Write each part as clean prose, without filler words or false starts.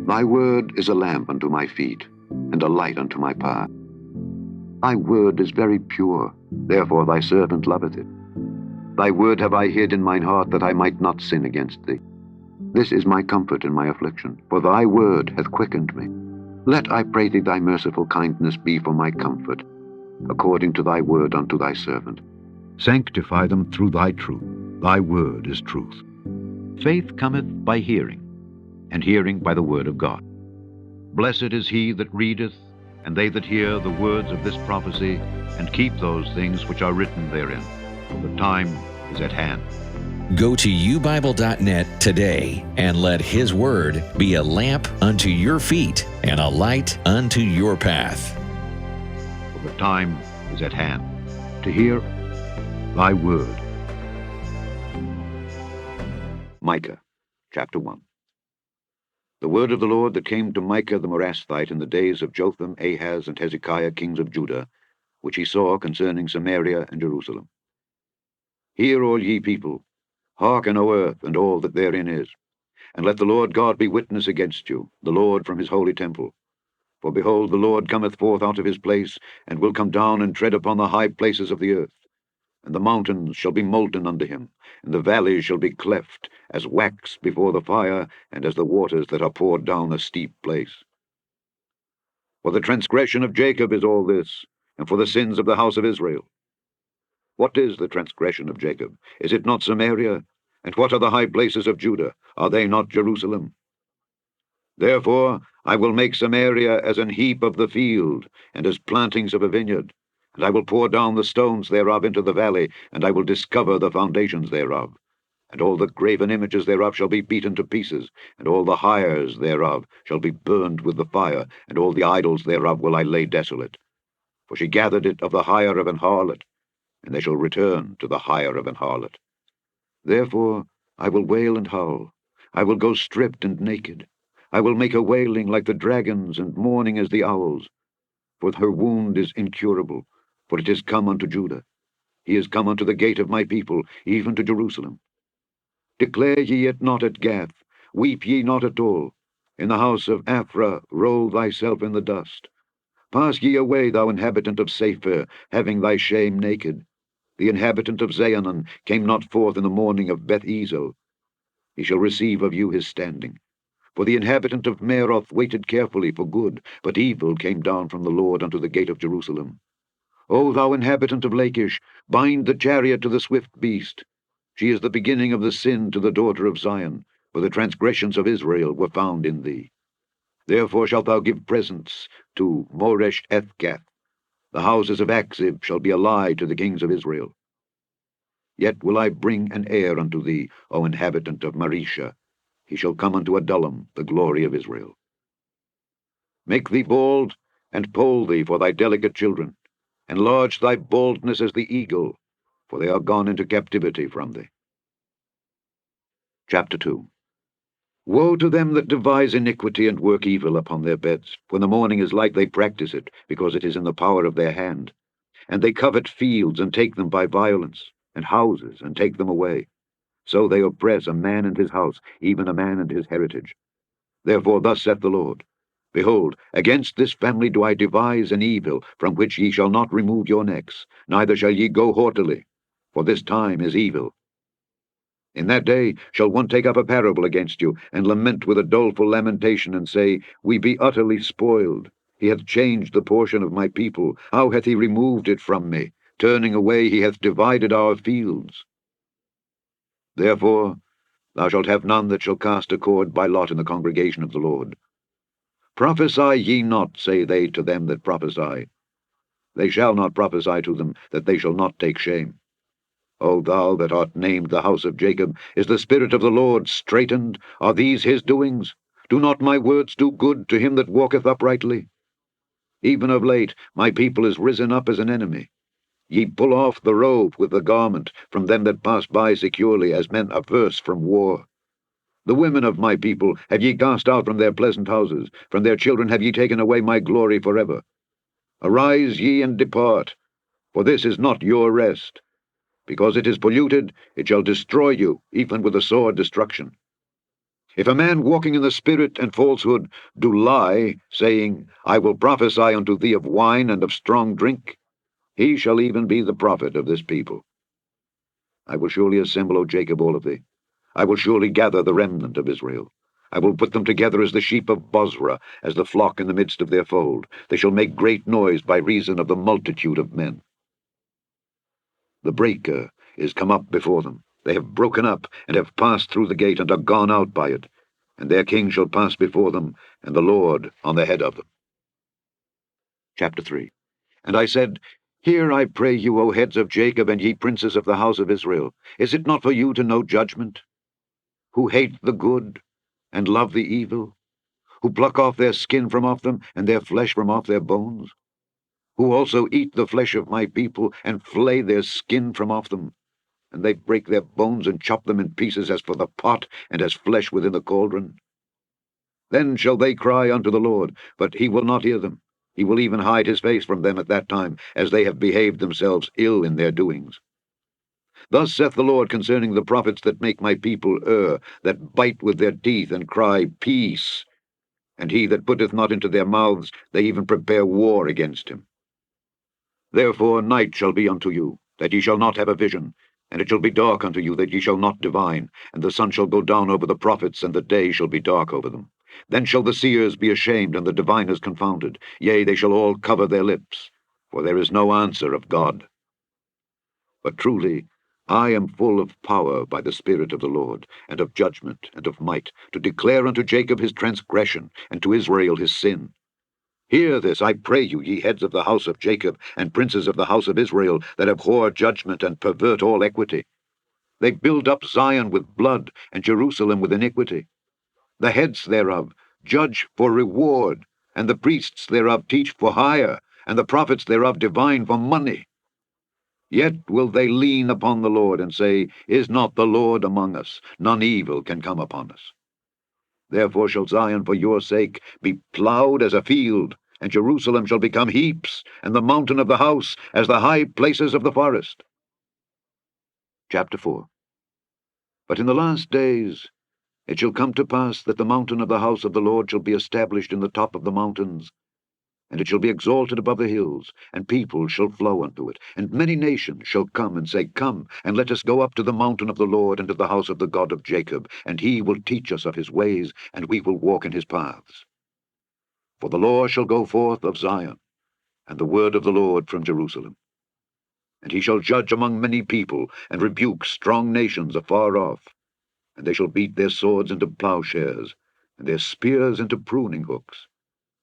Thy word is a lamp unto my feet, and a light unto my path. Thy word is very pure, therefore thy servant loveth it. Thy word have I hid in mine heart, that I might not sin against thee. This is my comfort in my affliction, for thy word hath quickened me. Let, I pray thee, thy merciful kindness be for my comfort, according to thy word unto thy servant. Sanctify them through thy truth. Thy word is truth. Faith cometh by hearing, and hearing by the word of God. Blessed is he that readeth, and they that hear the words of this prophecy, and keep those things which are written therein, for the time is at hand. Go to ubible.net today and let His Word be a lamp unto your feet and a light unto your path. For the time is at hand to hear thy word. Micah Chapter 1. The word of the Lord that came to Micah the Morasthite in the days of Jotham, Ahaz, and Hezekiah, kings of Judah, which he saw concerning Samaria and Jerusalem. Hear, all ye people, hearken, O earth, and all that therein is, and let the Lord God be witness against you, the Lord from his holy temple. For behold, the Lord cometh forth out of his place, and will come down and tread upon the high places of the earth. And the mountains shall be molten unto him, and the valleys shall be cleft, as wax before the fire, and as the waters that are poured down a steep place. For the transgression of Jacob is all this, and for the sins of the house of Israel. What is the transgression of Jacob? Is it not Samaria? And what are the high places of Judah? Are they not Jerusalem? Therefore I will make Samaria as an heap of the field, and as plantings of a vineyard. And I will pour down the stones thereof into the valley, and I will discover the foundations thereof. And all the graven images thereof shall be beaten to pieces, and all the hires thereof shall be burned with the fire, and all the idols thereof will I lay desolate. For she gathered it of the hire of an harlot, and they shall return to the hire of an harlot. Therefore I will wail and howl, I will go stripped and naked. I will make a wailing like the dragons, and mourning as the owls. For her wound is incurable, for it is come unto Judah. He is come unto the gate of my people, even to Jerusalem. Declare ye it not at Gath, weep ye not at all. In the house of Aphrah roll thyself in the dust. Pass ye away, thou inhabitant of Sapphir, having thy shame naked. The inhabitant of Zaanann came not forth in the morning of Beth-ezel. He shall receive of you his standing. For the inhabitant of Meroth waited carefully for good, but evil came down from the Lord unto the gate of Jerusalem. O thou inhabitant of Lachish, bind the chariot to the swift beast. She is the beginning of the sin to the daughter of Zion, for the transgressions of Israel were found in thee. Therefore shalt thou give presents to Moresh-Ethgath. The houses of Achzib shall be a lie to the kings of Israel. Yet will I bring an heir unto thee, O inhabitant of Maresha. He shall come unto Adullam, the glory of Israel. Make thee bald, and poll thee for thy delicate children. Enlarge thy baldness as the eagle, for they are gone into captivity from thee. Chapter 2. Woe to them that devise iniquity and work evil upon their beds. When the morning is light they practice it, because it is in the power of their hand. And they covet fields, and take them by violence, and houses, and take them away. So they oppress a man and his house, even a man and his heritage. Therefore thus saith the Lord, Behold, against this family do I devise an evil, from which ye shall not remove your necks, neither shall ye go haughtily, for this time is evil. In that day shall one take up a parable against you, and lament with a doleful lamentation, and say, We be utterly spoiled. He hath changed the portion of my people. How hath he removed it from me? Turning away he hath divided our fields. Therefore thou shalt have none that shall cast a cord by lot in the congregation of the Lord. Prophesy ye not, say they to them that prophesy. They shall not prophesy to them, that they shall not take shame. O thou that art named the house of Jacob, is the Spirit of the Lord straitened? Are these his doings? Do not my words do good to him that walketh uprightly? Even of late my people is risen up as an enemy. Ye pull off the robe with the garment from them that pass by securely, as men averse from war. The women of my people have ye cast out from their pleasant houses. From their children have ye taken away my glory forever. Arise ye and depart, for this is not your rest. Because it is polluted, it shall destroy you, even with a sore destruction. If a man walking in the Spirit and falsehood do lie, saying, I will prophesy unto thee of wine and of strong drink, he shall even be the prophet of this people. I will surely assemble, O Jacob, all of thee. I will surely gather the remnant of Israel. I will put them together as the sheep of Bozrah, as the flock in the midst of their fold. They shall make great noise by reason of the multitude of men. The breaker is come up before them. They have broken up, and have passed through the gate, and are gone out by it. And their king shall pass before them, and the Lord on the head of them. Chapter 3. And I said, Hear, I pray you, O heads of Jacob, and ye princes of the house of Israel. Is it not for you to know judgment? Who hate the good, and love the evil? Who pluck off their skin from off them, and their flesh from off their bones? Who also eat the flesh of my people, and flay their skin from off them? And they break their bones, and chop them in pieces, as for the pot, and as flesh within the cauldron. Then shall they cry unto the Lord, but he will not hear them. He will even hide his face from them at that time, as they have behaved themselves ill in their doings. Thus saith the Lord concerning the prophets that make my people err, that bite with their teeth, and cry, Peace. And he that putteth not into their mouths, they even prepare war against him. Therefore night shall be unto you, that ye shall not have a vision, and it shall be dark unto you, that ye shall not divine, and the sun shall go down over the prophets, and the day shall be dark over them. Then shall the seers be ashamed, and the diviners confounded. Yea, they shall all cover their lips, for there is no answer of God. But truly, I am full of power by the Spirit of the Lord, and of judgment, and of might, to declare unto Jacob his transgression, and to Israel his sin. Hear this, I pray you, ye heads of the house of Jacob, and princes of the house of Israel, that abhor judgment, and pervert all equity. They build up Zion with blood, and Jerusalem with iniquity. The heads thereof judge for reward, and the priests thereof teach for hire, and the prophets thereof divine for money. Yet will they lean upon the Lord, and say, Is not the Lord among us? None evil can come upon us. Therefore shall Zion for your sake be plowed as a field, and Jerusalem shall become heaps, and the mountain of the house as the high places of the forest. Chapter 4. But in the last days it shall come to pass that the mountain of the house of the Lord shall be established in the top of the mountains, and it shall be exalted above the hills, and people shall flow unto it. And many nations shall come and say, Come, and let us go up to the mountain of the Lord, and to the house of the God of Jacob, and he will teach us of his ways, and we will walk in his paths. For the law shall go forth of Zion, and the word of the Lord from Jerusalem. And he shall judge among many people, and rebuke strong nations afar off. And they shall beat their swords into plowshares, and their spears into pruning hooks.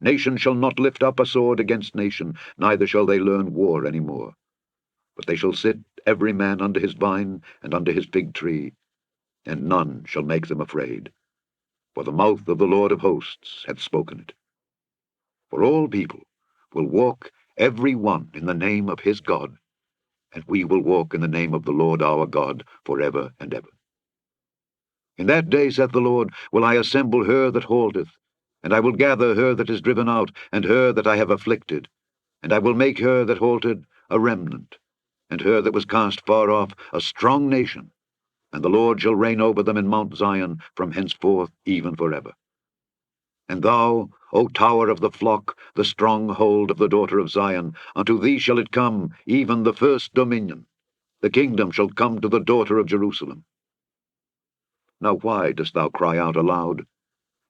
Nation shall not lift up a sword against nation, neither shall they learn war any more. But they shall sit every man under his vine and under his fig tree, and none shall make them afraid. For the mouth of the Lord of hosts hath spoken it. For all people will walk every one in the name of his God, and we will walk in the name of the Lord our God forever and ever. In that day, saith the Lord, will I assemble her that halteth, and I will gather her that is driven out, and her that I have afflicted. And I will make her that halted a remnant, and her that was cast far off a strong nation. And the Lord shall reign over them in Mount Zion from henceforth even forever. And thou, O tower of the flock, the stronghold of the daughter of Zion, unto thee shall it come, even the first dominion. The kingdom shall come to the daughter of Jerusalem. Now why dost thou cry out aloud?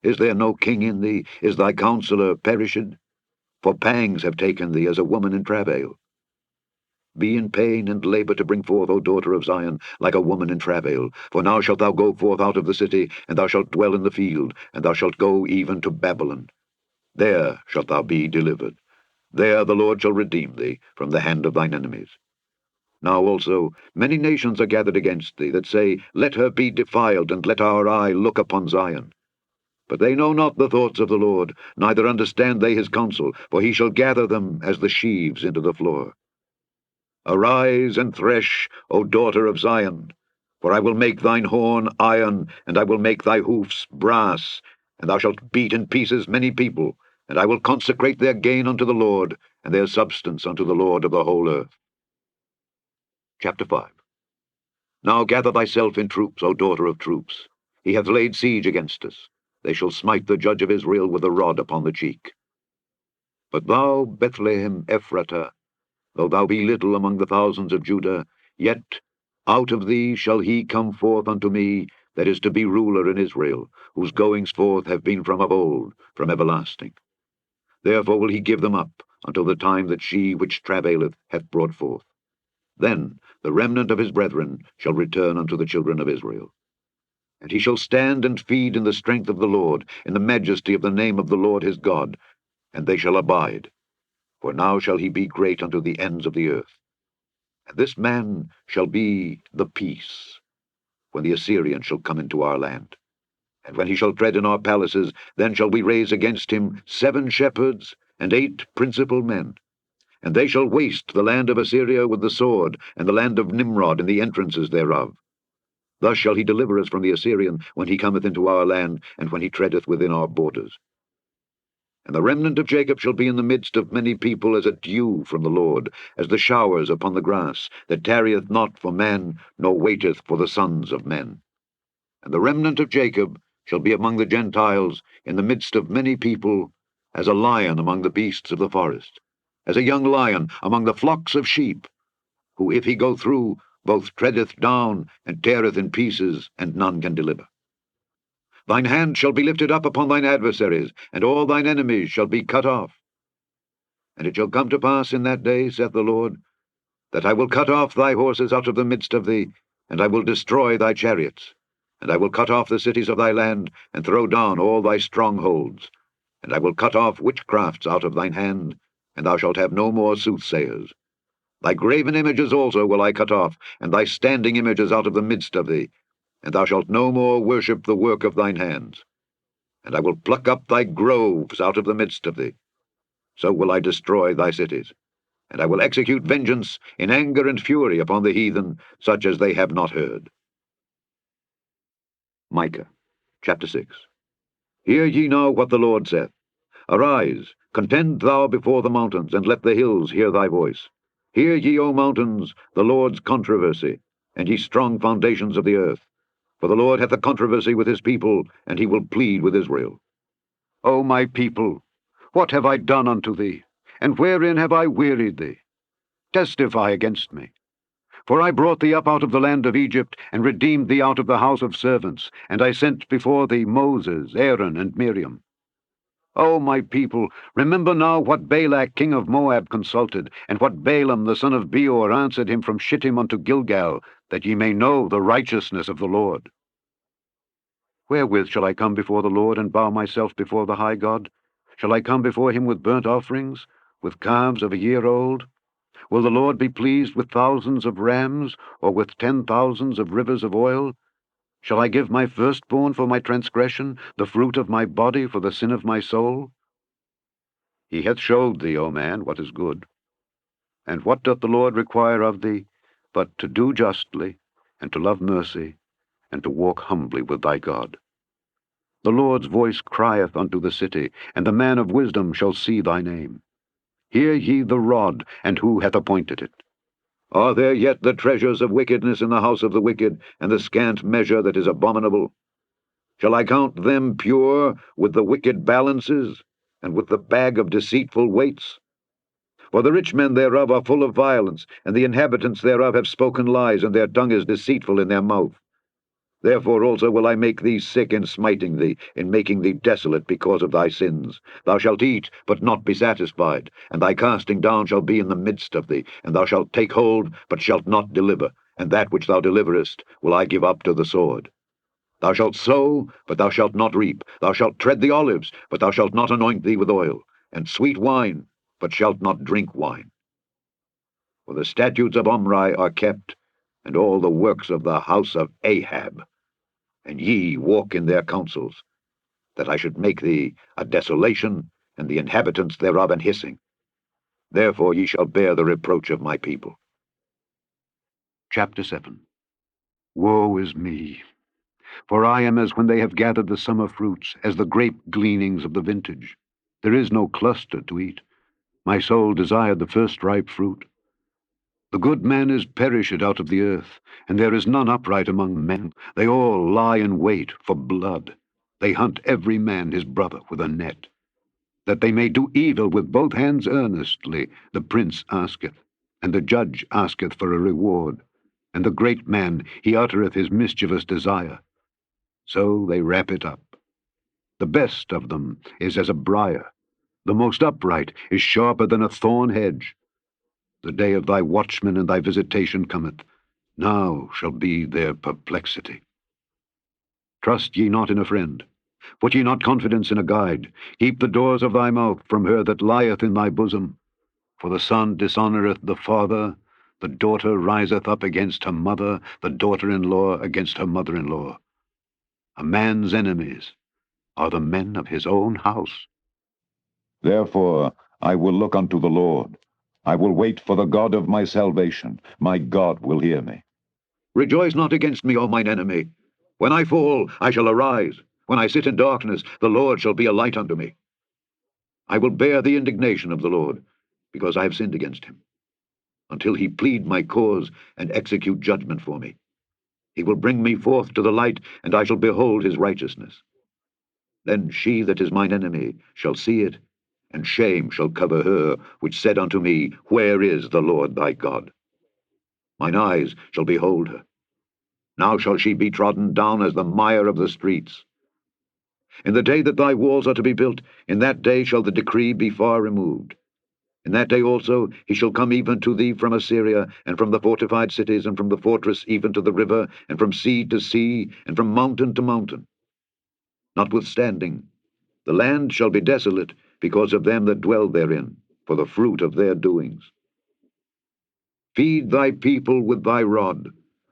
Is there no king in thee? Is thy counselor perished? For pangs have taken thee as a woman in travail. Be in pain and labor to bring forth, O daughter of Zion, like a woman in travail. For now shalt thou go forth out of the city, and thou shalt dwell in the field, and thou shalt go even to Babylon. There shalt thou be delivered. There the Lord shall redeem thee from the hand of thine enemies. Now also many nations are gathered against thee, that say, Let her be defiled, and let our eye look upon Zion. But they know not the thoughts of the Lord, neither understand they his counsel, for he shall gather them as the sheaves into the floor. Arise and thresh, O daughter of Zion, for I will make thine horn iron, and I will make thy hoofs brass, and thou shalt beat in pieces many people, and I will consecrate their gain unto the Lord, and their substance unto the Lord of the whole earth. Chapter 5. Now gather thyself in troops, O daughter of troops. He hath laid siege against us. They shall smite the judge of Israel with a rod upon the cheek. But thou, Bethlehem Ephratah, though thou be little among the thousands of Judah, yet out of thee shall he come forth unto me that is to be ruler in Israel, whose goings forth have been from of old, from everlasting. Therefore will he give them up until the time that she which travaileth hath brought forth. Then the remnant of his brethren shall return unto the children of Israel. And he shall stand and feed in the strength of the Lord, in the majesty of the name of the Lord his God, and they shall abide. For now shall he be great unto the ends of the earth. And this man shall be the peace, when the Assyrian shall come into our land. And when he shall tread in our palaces, then shall we raise against him 7 shepherds and 8 principal men. And they shall waste the land of Assyria with the sword, and the land of Nimrod in the entrances thereof. Thus shall he deliver us from the Assyrian, when he cometh into our land, and when he treadeth within our borders. And the remnant of Jacob shall be in the midst of many people as a dew from the Lord, as the showers upon the grass, that tarrieth not for man, nor waiteth for the sons of men. And the remnant of Jacob shall be among the Gentiles, in the midst of many people, as a lion among the beasts of the forest, as a young lion among the flocks of sheep, who if he go through, both treadeth down, and teareth in pieces, and none can deliver. Thine hand shall be lifted up upon thine adversaries, and all thine enemies shall be cut off. And it shall come to pass in that day, saith the Lord, that I will cut off thy horses out of the midst of thee, and I will destroy thy chariots. And I will cut off the cities of thy land, and throw down all thy strongholds. And I will cut off witchcrafts out of thine hand, and thou shalt have no more soothsayers. Thy graven images also will I cut off, and thy standing images out of the midst of thee, and thou shalt no more worship the work of thine hands. And I will pluck up thy groves out of the midst of thee. So will I destroy thy cities. And I will execute vengeance in anger and fury upon the heathen, such as they have not heard. Micah Chapter 6. Hear ye now what the Lord saith. Arise, contend thou before the mountains, and let the hills hear thy voice. Hear ye, O mountains, the Lord's controversy, and ye strong foundations of the earth. For the Lord hath a controversy with his people, and he will plead with Israel. O my people, what have I done unto thee? And wherein have I wearied thee? Testify against me. For I brought thee up out of the land of Egypt, and redeemed thee out of the house of servants, and I sent before thee Moses, Aaron, and Miriam. O my people, remember now what Balak king of Moab consulted, and what Balaam the son of Beor answered him from Shittim unto Gilgal, that ye may know the righteousness of the Lord. Wherewith shall I come before the Lord, and bow myself before the high God? Shall I come before him with burnt offerings, with calves of a year old? Will the Lord be pleased with thousands of rams, or with 10,000s of rivers of oil? Shall I give my firstborn for my transgression, the fruit of my body for the sin of my soul? He hath showed thee, O man, what is good. And what doth the Lord require of thee, but to do justly, and to love mercy, and to walk humbly with thy God? The Lord's voice crieth unto the city, and the man of wisdom shall see thy name. Hear ye the rod, and who hath appointed it? Are there yet the treasures of wickedness in the house of the wicked, and the scant measure that is abominable? Shall I count them pure with the wicked balances, and with the bag of deceitful weights? For the rich men thereof are full of violence, and the inhabitants thereof have spoken lies, and their tongue is deceitful in their mouth. Therefore also will I make thee sick in smiting thee, in making thee desolate because of thy sins. Thou shalt eat, but not be satisfied, and thy casting down shall be in the midst of thee, and thou shalt take hold, but shalt not deliver, and that which thou deliverest will I give up to the sword. Thou shalt sow, but thou shalt not reap. Thou shalt tread the olives, but thou shalt not anoint thee with oil, and sweet wine, but shalt not drink wine. For the statutes of Omri are kept, and all the works of the house of Ahab. And ye walk in their counsels, that I should make thee a desolation, and the inhabitants thereof an hissing. Therefore ye shall bear the reproach of my people. Chapter 7. Woe is me! For I am as when they have gathered the summer fruits, as the grape gleanings of the vintage. There is no cluster to eat. My soul desired the first ripe fruit. The good man is perished out of the earth, and there is none upright among men. They all lie in wait for blood. They hunt every man his brother with a net. That they may do evil with both hands earnestly, the prince asketh, and the judge asketh for a reward, and the great man, he uttereth his mischievous desire. So they wrap it up. The best of them is as a briar. The most upright is sharper than a thorn hedge. The day of thy watchman and thy visitation cometh. Now shall be their perplexity. Trust ye not in a friend. Put ye not confidence in a guide. Keep the doors of thy mouth from her that lieth in thy bosom. For the son dishonoureth the father, the daughter riseth up against her mother, the daughter-in-law against her mother-in-law. A man's enemies are the men of his own house. Therefore I will look unto the Lord. I will wait for the God of my salvation. My God will hear me. Rejoice not against me, O mine enemy. When I fall, I shall arise. When I sit in darkness, the Lord shall be a light unto me. I will bear the indignation of the Lord, because I have sinned against him, until he plead my cause and execute judgment for me. He will bring me forth to the light, and I shall behold his righteousness. Then she that is mine enemy shall see it, and shame shall cover her, which said unto me, Where is the Lord thy God? Mine eyes shall behold her. Now shall she be trodden down as the mire of the streets. In the day that thy walls are to be built, in that day shall the decree be far removed. In that day also he shall come even to thee from Assyria, and from the fortified cities, and from the fortress even to the river, and from sea to sea, and from mountain to mountain. Notwithstanding, the land shall be desolate because of them that dwell therein, for the fruit of their doings. Feed thy people with thy rod,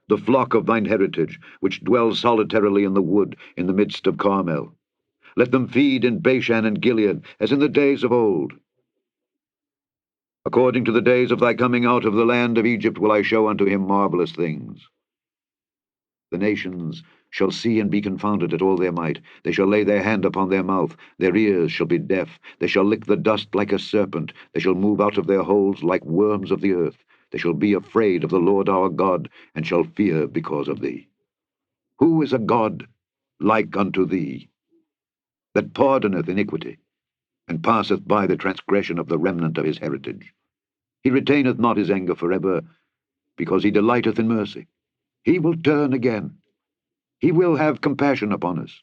the flock of thine heritage, which dwells solitarily in the wood, in the midst of Carmel. Let them feed in Bashan and Gilead, as in the days of old. According to the days of thy coming out of the land of Egypt will I show unto him marvelous things. The nations shall see and be confounded at all their might. They shall lay their hand upon their mouth. Their ears shall be deaf. They shall lick the dust like a serpent. They shall move out of their holes like worms of the earth. They shall be afraid of the Lord our God, and shall fear because of thee. Who is a God like unto thee, that pardoneth iniquity, and passeth by the transgression of the remnant of his heritage? He retaineth not his anger forever, because he delighteth in mercy. He will turn again. He will have compassion upon us.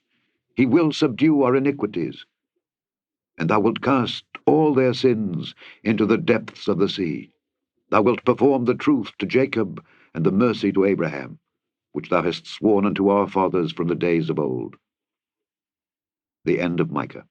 He will subdue our iniquities. And thou wilt cast all their sins into the depths of the sea. Thou wilt perform the truth to Jacob, and the mercy to Abraham, which thou hast sworn unto our fathers from the days of old. The end of Micah.